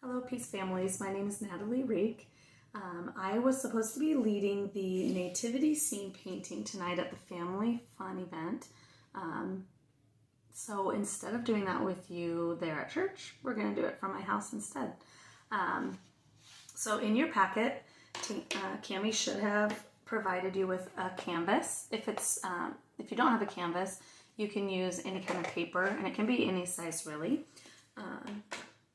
Hello, Peace Families. My name is Natalie Reek. I was supposed to be leading the Nativity scene painting tonight at the Family Fun event. So instead of doing that with you there at church, we're going to do it from my house instead. So in your packet, Cami should have provided you with a canvas. If you don't have a canvas, you can use any kind of paper, and it can be any size really.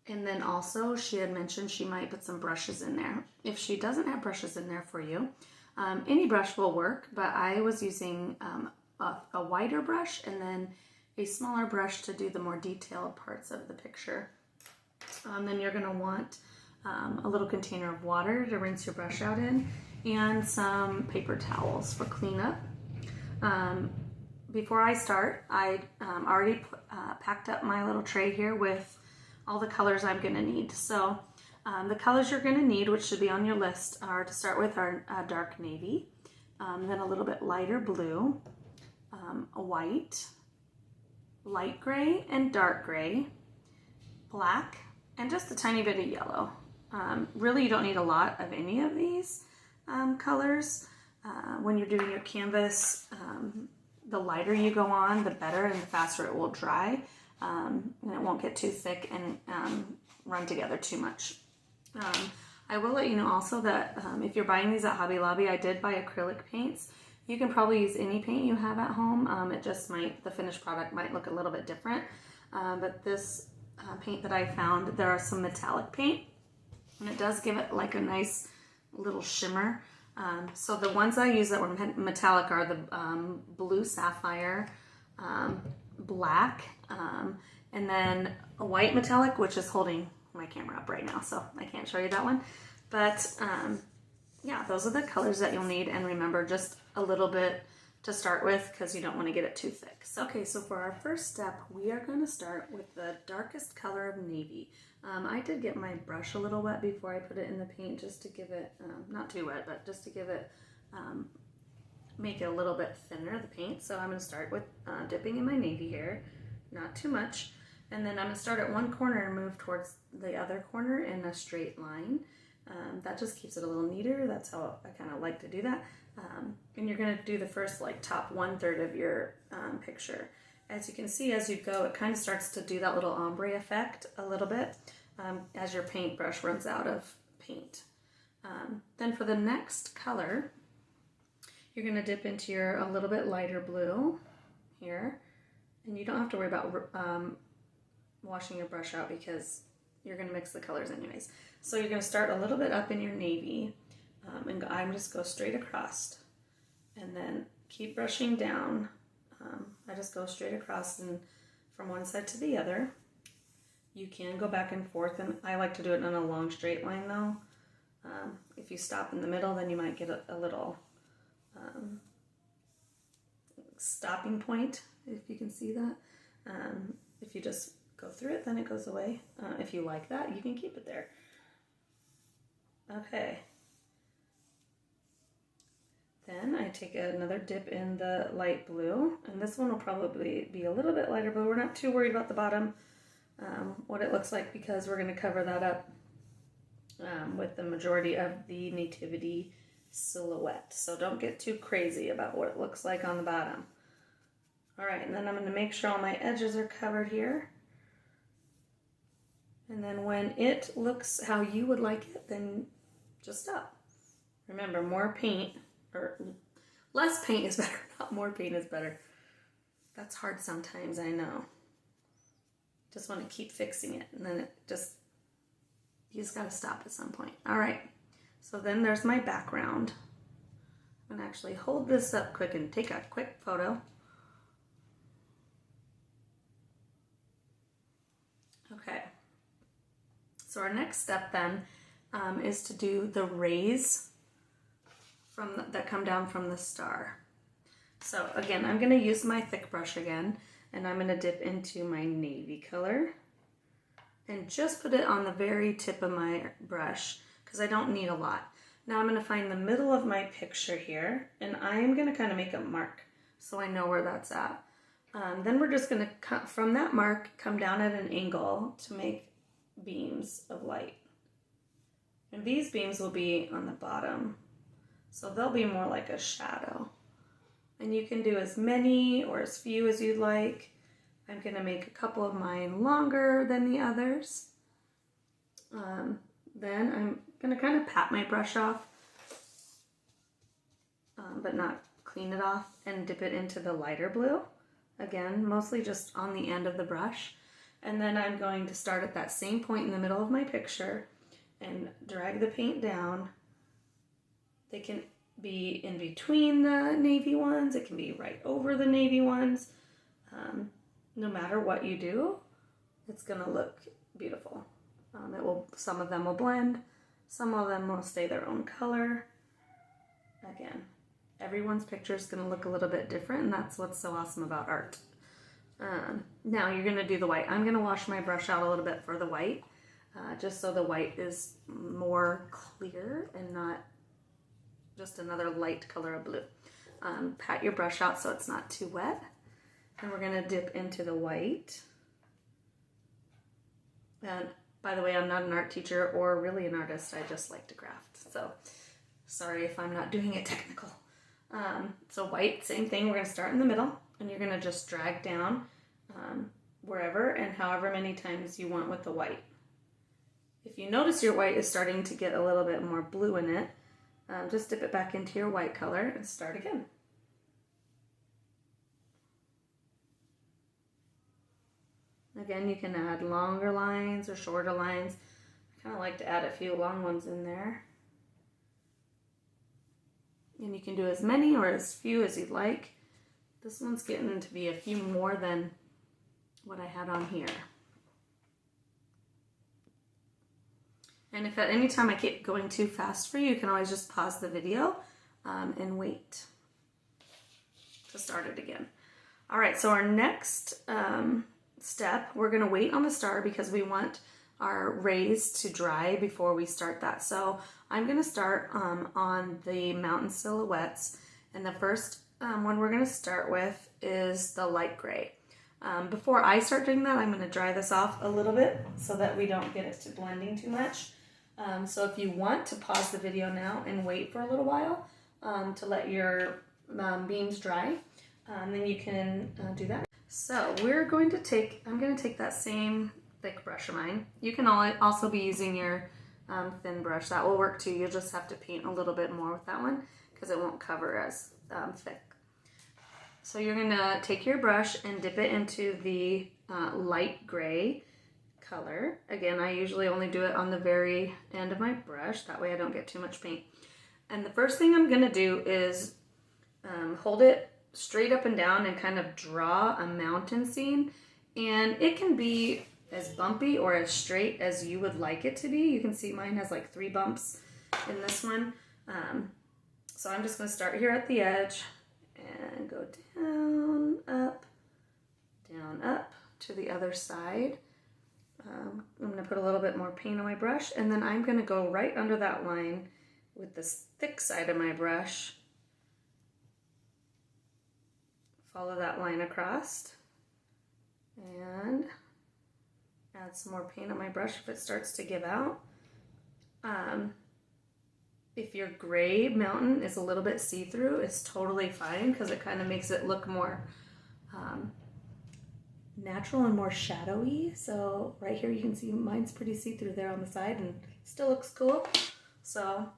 And then also she had mentioned she might put some brushes in there. If she doesn't have brushes in there for you, any brush will work, but I was using a wider brush and then a smaller brush to do the more detailed parts of the picture. Then you're going to want a little container of water to rinse your brush out in, and some paper towels for cleanup. Before I start, I already packed up my little tray here with all the colors I'm going to need. So the colors you're going to need, which should be on your list, are to start with our dark navy, then a little bit lighter blue, a white, light gray and dark gray, black, and just a tiny bit of yellow. Really, you don't need a lot of any of these colors. When you're doing your canvas, the lighter you go on, the better and the faster it will dry. And it won't get too thick and run together too much. I will let you know also that if you're buying these at Hobby Lobby, I did buy acrylic paints. You can probably use any paint you have at home. It just might, the finished product might look a little bit different. But this paint that I found, there are some metallic paint, and it does give it like a nice little shimmer. So the ones I use that were metallic are the blue sapphire, black, and then a white metallic, which is holding my camera up right now, so I can't show you that one. But yeah, those are the colors that you'll need, and remember, just a little bit to start with because you don't want to get it too thick. So, okay, so for our first step, we are going to start with the darkest color of navy. I did get my brush a little wet before I put it in the paint, just to give it, not too wet, but just to give it, make it a little bit thinner, the paint. So I'm going to start with dipping in my navy here, not too much. And then I'm going to start at one corner and move towards the other corner in a straight line. That just keeps it a little neater. That's how I kind of like to do that. And you're going to do the first like top 1/3 of your picture. As you can see, as you go, it kind of starts to do that little ombre effect a little bit as your paintbrush runs out of paint. Then for the next color, you're going to dip into your a little bit lighter blue here, and you don't have to worry about washing your brush out because you're going to mix the colors anyways. So you're going to start a little bit up in your navy, and I'm just go straight across, and then keep brushing down. I just go straight across and from one side to the other. You can go back and forth, and I like to do it in a long straight line though. If you stop in the middle, then you might get a little stopping point, if you can see that. If you just go through it, then it goes away. If you like that, you can keep it there. Okay. Then I take another dip in the light blue, and this one will probably be a little bit lighter, but we're not too worried about the bottom, what it looks like, because we're going to cover that up with the majority of the nativity silhouette. So don't get too crazy about what it looks like on the bottom. All right, and then I'm going to make sure all my edges are covered here. And then when it looks how you would like it, then just stop. Remember, more paint, or less paint is better, not more paint is better. That's hard sometimes, I know. Just want to keep fixing it, and then you just got to stop at some point. All right, so then there's my background. I'm going to actually hold this up quick and take a quick photo. Okay, so our next step then is to do the rays that come down from the star. So again, I'm going to use my thick brush again, and I'm going to dip into my navy color and just put it on the very tip of my brush because I don't need a lot. Now I'm going to find the middle of my picture here, and I'm going to kind of make a mark so I know where that's at. Then we're just going to cut from that mark, come down at an angle to make beams of light. And these beams will be on the bottom, so they'll be more like a shadow. And you can do as many or as few as you'd like. I'm gonna make a couple of mine longer than the others. Then I'm gonna kind of pat my brush off, but not clean it off, and dip it into the lighter blue. Again, mostly just on the end of the brush. And then I'm going to start at that same point in the middle of my picture and drag the paint down. They can be in between the navy ones. It can be right over the navy ones. No matter what you do, it's gonna look beautiful. Some of them will blend, some of them will stay their own color. Again, everyone's picture is gonna look a little bit different, and that's what's so awesome about art. Now you're gonna do the white. I'm gonna wash my brush out a little bit for the white, just so the white is more clear and not just another light color of blue. Pat your brush out so it's not too wet. And we're gonna dip into the white. And by the way, I'm not an art teacher or really an artist. I just like to craft. So sorry if I'm not doing it technical. So white, same thing. We're gonna start in the middle, and you're gonna just drag down wherever and however many times you want with the white. If you notice your white is starting to get a little bit more blue in it, just dip it back into your white color and start again. Again, you can add longer lines or shorter lines. I kind of like to add a few long ones in there. And you can do as many or as few as you'd like. This one's getting to be a few more than what I had on here. And if at any time I keep going too fast for you, you can always just pause the video and wait to start it again. All right, so our next step, we're gonna wait on the star because we want our rays to dry before we start that. So I'm gonna start on the mountain silhouettes, and the first one we're gonna start with is the light gray. Before I start doing that, I'm gonna dry this off a little bit so that we don't get it to blending too much. So if you want to pause the video now and wait for a little while to let your beams dry, then you can do that. So I'm going to take that same thick brush of mine. You can also be using your thin brush. That will work too. You'll just have to paint a little bit more with that one because it won't cover as thick. So you're gonna take your brush and dip it into the light gray color. Again, I usually only do it on the very end of my brush. That way I don't get too much paint. And the first thing I'm gonna do is hold it straight up and down and kind of draw a mountain scene. And it can be as bumpy or as straight as you would like it to be. You can see mine has like 3 bumps in this one. So I'm just gonna start here at the edge and go down, up to the other side. I'm gonna put a little bit more paint on my brush, and then I'm gonna go right under that line with this thick side of my brush. Follow that line across and add some more paint on my brush if it starts to give out. If your gray mountain is a little bit see-through, it's totally fine because it kind of makes it look more natural and more shadowy. So right here you can see mine's pretty see-through there on the side and still looks cool. So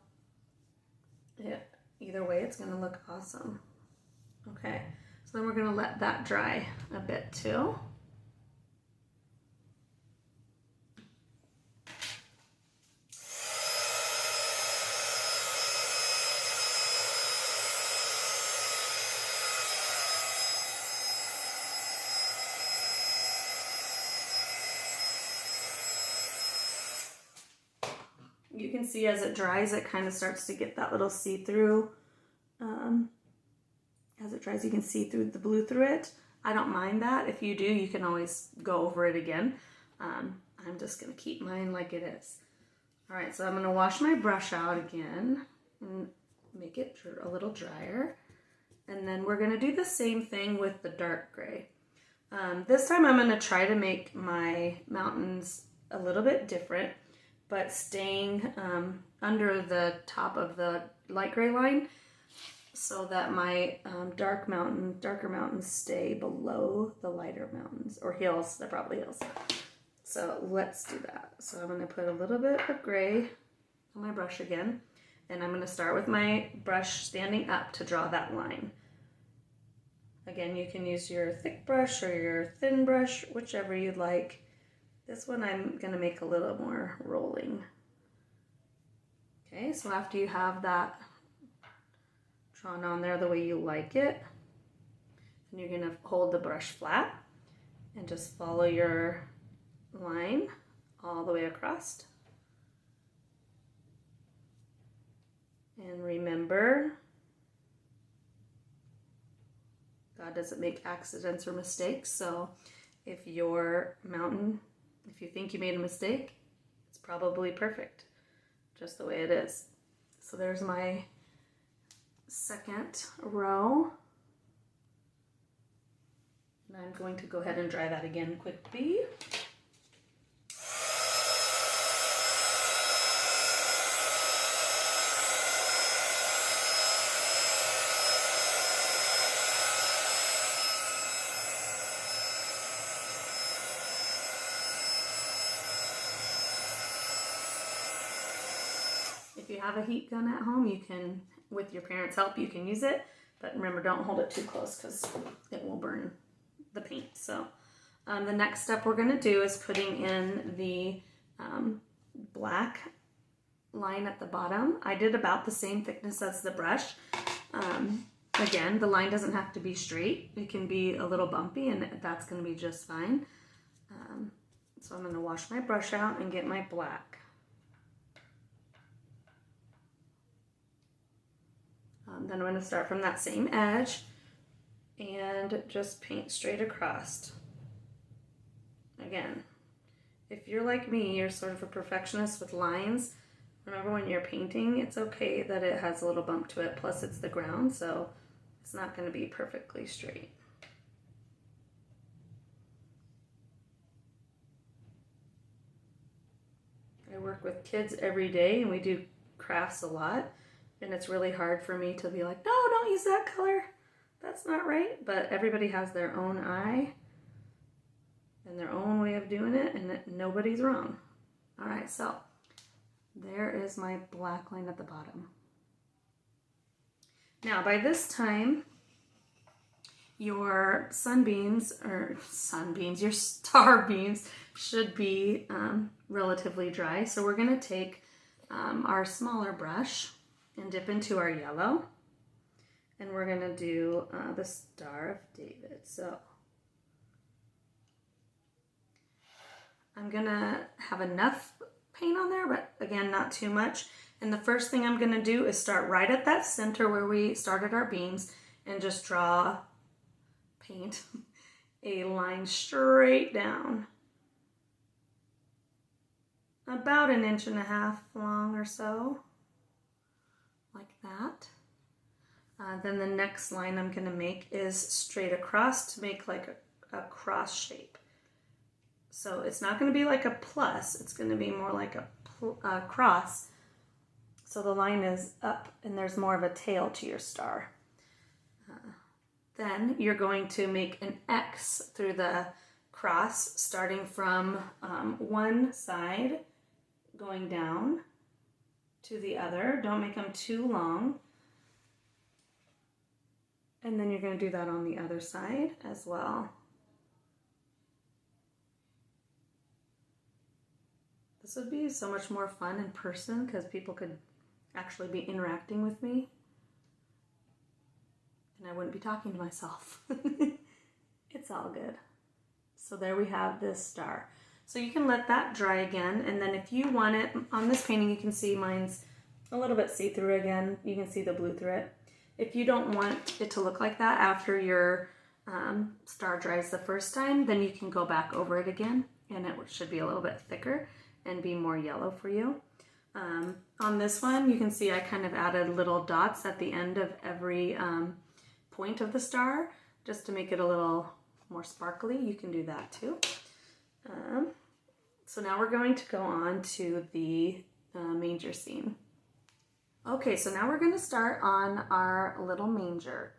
yeah, either way it's gonna look awesome. Okay, so then we're gonna let that dry a bit too. You can see as it dries, it kind of starts to get that little see-through. As it dries, you can see through the blue through it. I don't mind that. If you do, you can always go over it again. I'm just gonna keep mine like it is. All right, so I'm gonna wash my brush out again and make it a little drier. And then we're gonna do the same thing with the dark gray. This time I'm gonna try to make my mountains a little bit different, but staying under the top of the light gray line so that my darker mountains stay below the lighter mountains, or hills. They're probably hills. So let's do that. So I'm going to put a little bit of gray on my brush again, and I'm going to start with my brush standing up to draw that line. Again, you can use your thick brush or your thin brush, whichever you'd like. This one I'm going to make a little more rolling. Okay, so after you have that drawn on there the way you like it, then you're going to hold the brush flat and just follow your line all the way across. And remember, God doesn't make accidents or mistakes, so if your mountain, if you think you made a mistake, it's probably perfect, just the way it is. So there's my second row. And I'm going to go ahead and dry that again quickly. If you have a heat gun at home, you can, with your parents' help, you can use it. But remember, don't hold it too close because it will burn the paint. So the next step we're going to do is putting in the black line at the bottom. I did about the same thickness as the brush. Again, the line doesn't have to be straight. It can be a little bumpy, and that's going to be just fine. So I'm going to wash my brush out and get my black. Then I'm going to start from that same edge and just paint straight across. Again, if you're like me, you're sort of a perfectionist with lines. Remember, when you're painting, it's okay that it has a little bump to it, plus it's the ground, so it's not going to be perfectly straight. I work with kids every day, and we do crafts a lot. And it's really hard for me to be like, no, don't use that color. That's not right. But everybody has their own eye and their own way of doing it, and nobody's wrong. All right, so there is my black line at the bottom. Now, by this time, your your star beams should be relatively dry. So we're going to take our smaller brush and dip into our yellow, and we're going to do the Star of David. So I'm going to have enough paint on there, but again, not too much. And the first thing I'm going to do is start right at that center where we started our beams and just paint a line straight down, about 1.5 inches long or so. Like that. Then the next line I'm going to make is straight across to make like a cross shape. So it's not going to be like a plus, it's going to be more like a cross. So the line is up and there's more of a tail to your star. Then you're going to make an X through the cross, starting from one side, going down to the other. Don't make them too long. And then you're going to do that on the other side as well. This would be so much more fun in person because people could actually be interacting with me. And I wouldn't be talking to myself. It's all good. So there we have this star. So you can let that dry again, and then if you want it, on this painting you can see mine's a little bit see-through again. You can see the blue through it. If you don't want it to look like that after your star dries the first time, then you can go back over it again, and it should be a little bit thicker and be more yellow for you. On this one, you can see I kind of added little dots at the end of every point of the star, just to make it a little more sparkly. You can do that too. So now we're going to go on to the manger scene. Okay, so now we're going to start on our little manger.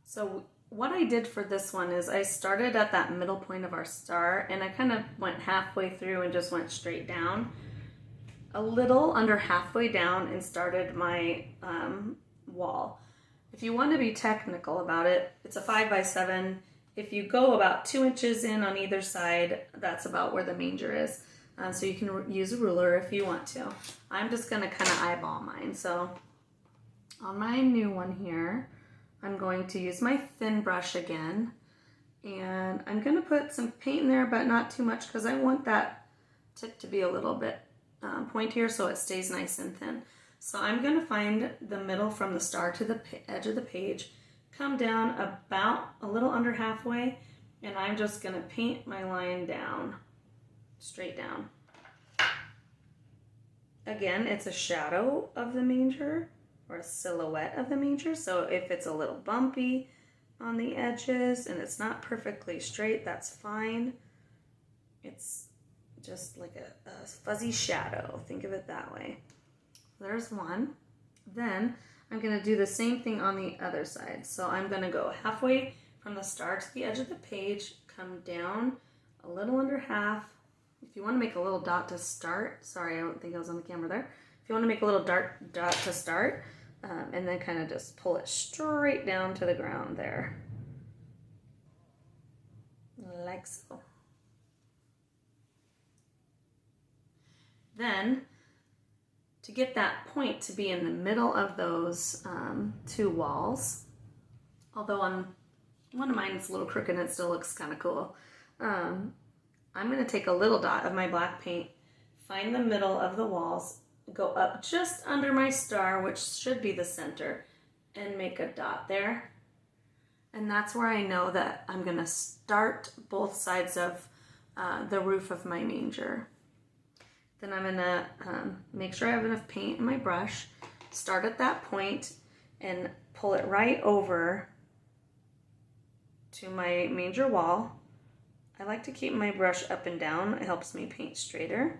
So what I did for this one is I started at that middle point of our star, and I kind of went halfway through and just went straight down, a little under halfway down, and started my wall. If you want to be technical about it, it's a 5x7. If you go about 2 inches in on either side, that's about where the manger is. So you can use a ruler if you want to. I'm just going to kind of eyeball mine. So on my new one here, I'm going to use my thin brush again, and I'm going to put some paint in there, but not too much because I want that tip to be a little bit pointier so it stays nice and thin. So I'm going to find the middle from the star to the edge of the page, come down about a little under halfway, and I'm just going to paint my line down, straight down. Again, it's a shadow of the manger, or a silhouette of the manger, so if it's a little bumpy on the edges and it's not perfectly straight, that's fine. It's just like a fuzzy shadow, think of it that way. There's one. Then I'm going to do the same thing on the other side. So I'm going to go halfway from the star to the edge of the page, come down a little under half. If you want to make a little dot to start, sorry, I don't think I was on the camera there. If you want to make a little dot to start, and then kind of just pull it straight down to the ground there, like so. Then, to get that point to be in the middle of those 2 walls, although on one of mine it's a little crooked and it still looks kind of cool, I'm going to take a little dot of my black paint, find the middle of the walls, go up just under my star, which should be the center, and make a dot there. And that's where I know that I'm going to start both sides of the roof of my manger. Then I'm going to make sure I have enough paint in my brush, start at that point, and pull it right over to my manger wall. I like to keep my brush up and down. It helps me paint straighter.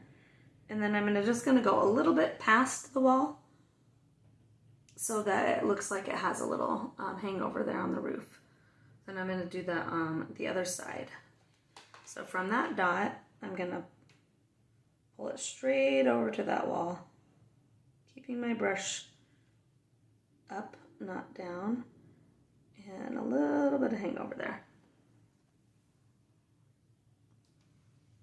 And then I'm just going to go a little bit past the wall so that it looks like it has a little hangover there on the roof. Then I'm going to do that on the other side. So from that dot, I'm going to pull it straight over to that wall, keeping my brush up, not down, and a little bit of hangover there.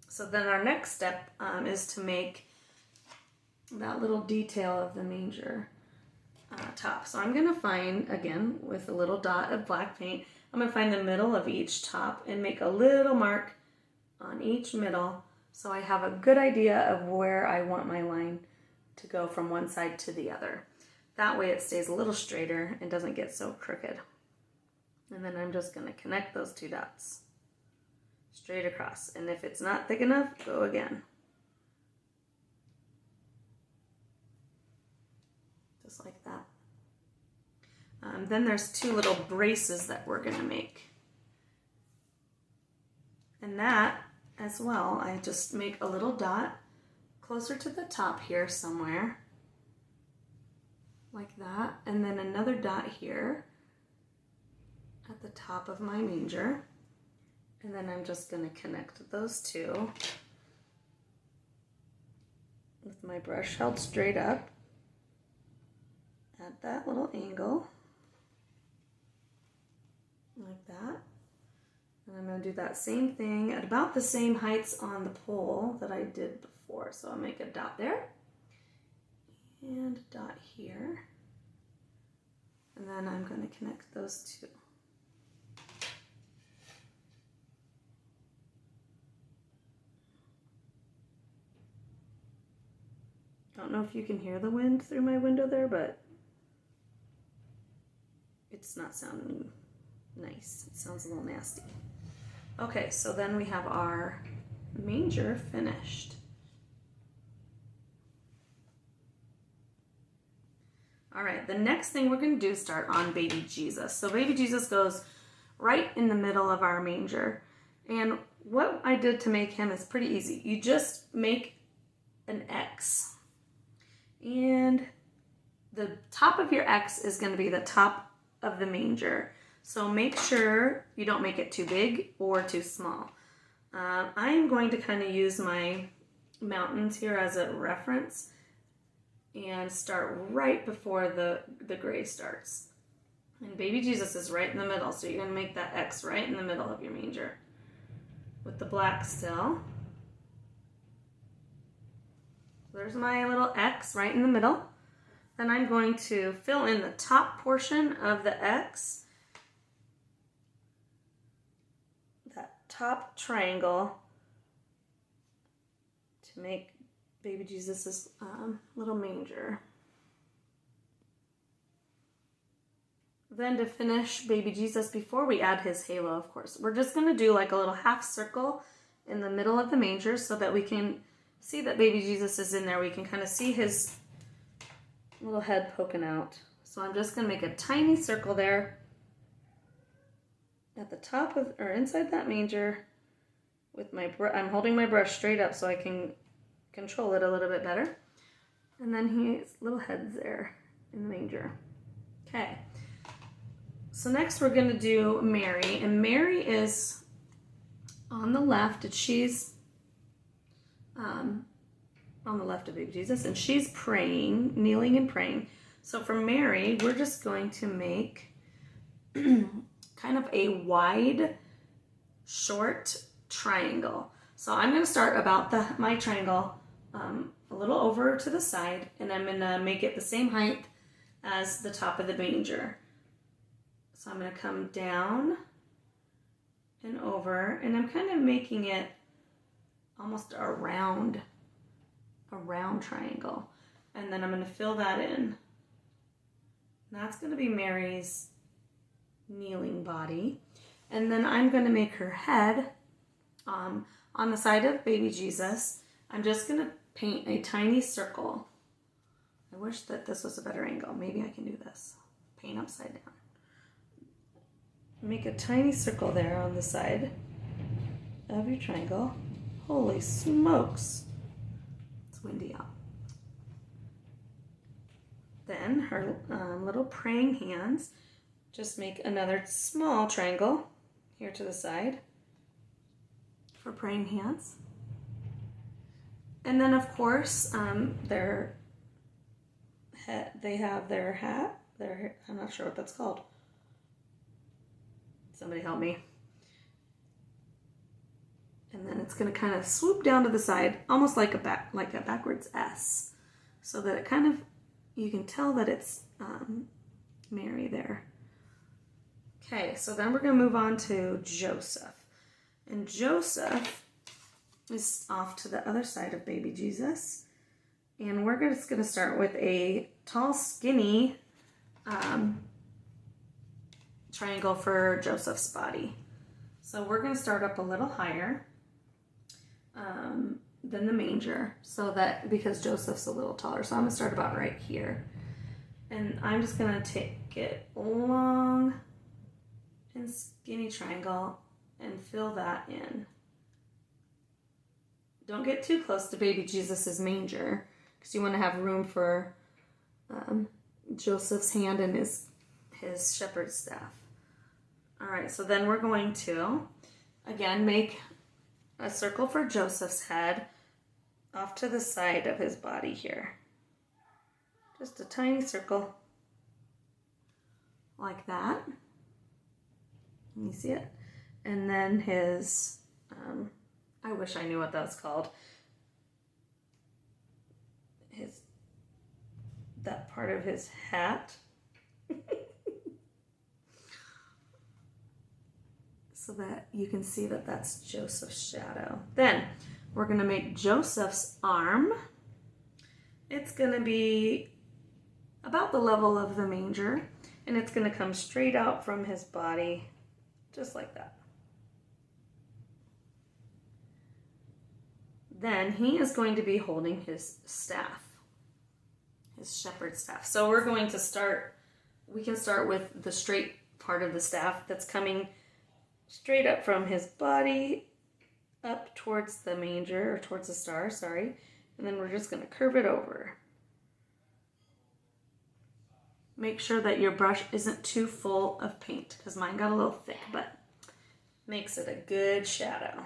So then our next step is to make that little detail of the manger top. So I'm going to find, again, with a little dot of black paint, I'm going to find the middle of each top and make a little mark on each middle so I have a good idea of where I want my line to go from one side to the other. That way it stays a little straighter and doesn't get so crooked. And then I'm just going to connect those 2 dots straight across, and if it's not thick enough, go again. Just like that. Then there's 2 little braces that we're going to make. And that, as well, I just make a little dot closer to the top here somewhere, like that, and then another dot here at the top of my manger. And then I'm just going to connect those 2 with my brush held straight up at that little angle, like that. And I'm going to do that same thing at about the same heights on the pole that I did before. So I'll make a dot there and a dot here. And then I'm going to connect those 2. I don't know if you can hear the wind through my window there, but it's not sounding nice. It sounds a little nasty. Okay, so then we have our manger finished. All right, the next thing we're going to do is start on baby Jesus. So baby Jesus goes right in the middle of our manger. And what I did to make him is pretty easy. You just make an X. And the top of your X is going to be the top of the manger. So make sure you don't make it too big or too small. I'm going to kind of use my mountains here as a reference and start right before the gray starts. And baby Jesus is right in the middle, so you're going to make that X right in the middle of your manger with the black still. There's my little X right in the middle. Then I'm going to fill in the top portion of the X, that top triangle, to make baby Jesus's little manger. Then to finish baby Jesus, before we add his halo, of course, we're just going to do like a little half circle in the middle of the manger so that we can see that baby Jesus is in there. We can kind of see his little head poking out. So I'm just going to make a tiny circle there at the top of, or inside that manger with my, I'm holding my brush straight up so I can control it a little bit better. And then his little head's there in the manger. Okay. So next we're going to do Mary, and Mary is on the left, and she's on the left of baby Jesus, and she's praying, kneeling and praying. So for Mary, we're just going to make kind of a wide, short triangle. So I'm going to start about my triangle a little over to the side, and I'm going to make it the same height as the top of the manger. So I'm going to come down and over, and I'm kind of making it almost a round triangle. And then I'm going to fill that in. And that's going to be Mary's kneeling body. And then I'm going to make her head on the side of baby Jesus. I'm just going to paint a tiny circle. I wish that this was a better angle. Maybe I can do this. Paint upside down. Make a tiny circle there on the side of your triangle. Holy smokes. It's windy out. Then her little praying hands. Just make another small triangle here to the side for praying hands. And then of course, they have their hat. I'm not sure what that's called. Somebody help me. And then it's going to kind of swoop down to the side, almost like a backwards S, so that it kind of, you can tell that it's Mary there. Okay, so then we're going to move on to Joseph. And Joseph is off to the other side of baby Jesus. And we're just going to start with a tall, skinny triangle for Joseph's body. So we're going to start up a little higher than the manger, so that, because Joseph's a little taller, so I'm going to start about right here. And I'm just going to take it long and skinny triangle and fill that in. Don't get too close to baby Jesus's manger, because you want to have room for Joseph's hand and his shepherd's staff. All right, so then we're going to, again, make a circle for Joseph's head off to the side of his body here. Just a tiny circle like that. Can you see it? And then his, I wish I knew what that's called. That part of his hat. So that you can see that that's Joseph's shadow. Then we're going to make Joseph's arm. It's going to be about the level of the manger, and it's going to come straight out from his body, just like that. Then he is going to be holding his staff, his shepherd's staff. So we're going to start, we can start with the straight part of the staff that's coming straight up from his body up towards the manger, or towards the star, sorry. And then we're just going to curve it over. Make sure that your brush isn't too full of paint, because mine got a little thick, but makes it a good shadow.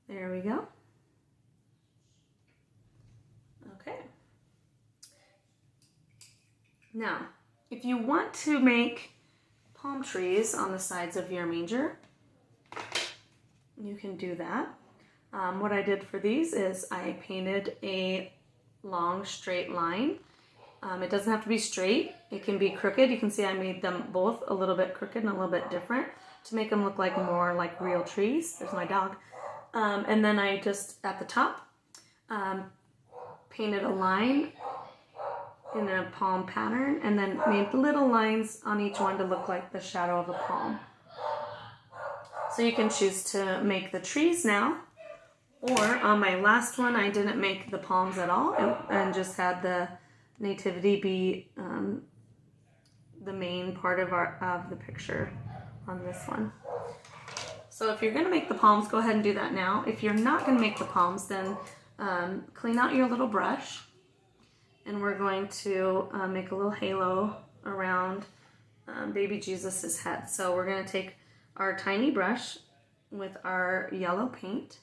There we go. Okay. Now, if you want to make palm trees on the sides of your manger, you can do that. What I did for these is I painted a long straight line. It doesn't have to be straight. It can be crooked. You can see I made them both a little bit crooked and a little bit different to make them look like more like real trees. There's my dog. And then I just, at the top, painted a line in a palm pattern and then made little lines on each one to look like the shadow of a palm. So you can choose to make the trees now, or on my last one I didn't make the palms at all and just had the Nativity be the main part of the picture on this one. So if you're going to make the palms, go ahead and do that now. If you're not going to make the palms, then clean out your little brush, and we're going to make a little halo around baby Jesus's head. So we're going to take our tiny brush with our yellow paint,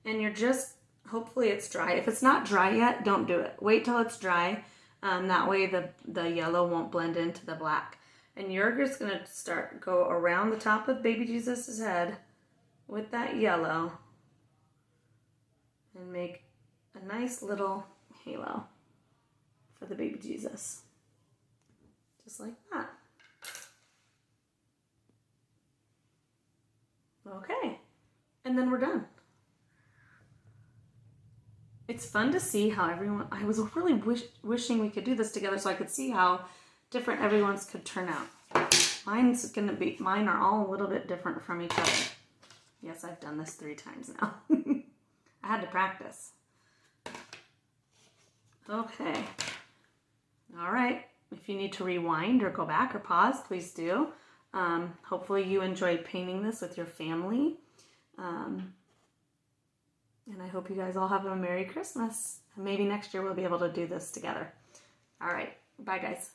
and you're just, hopefully it's dry. If it's not dry yet, don't do it. Wait till it's dry. That way the yellow won't blend into the black. And you're just going to go around the top of baby Jesus's head with that yellow and make a nice little halo for the baby Jesus. Just like that. Okay, and then we're done. It's fun to see how everyone, I was really wishing we could do this together so I could see how different everyone's could turn out. Mine are all a little bit different from each other. Yes, I've done this 3 times now. I had to practice. Okay. All right. If you need to rewind or go back or pause, please do. Hopefully you enjoyed painting this with your family. And I hope you guys all have a Merry Christmas. Maybe next year we'll be able to do this together. All right. Bye, guys.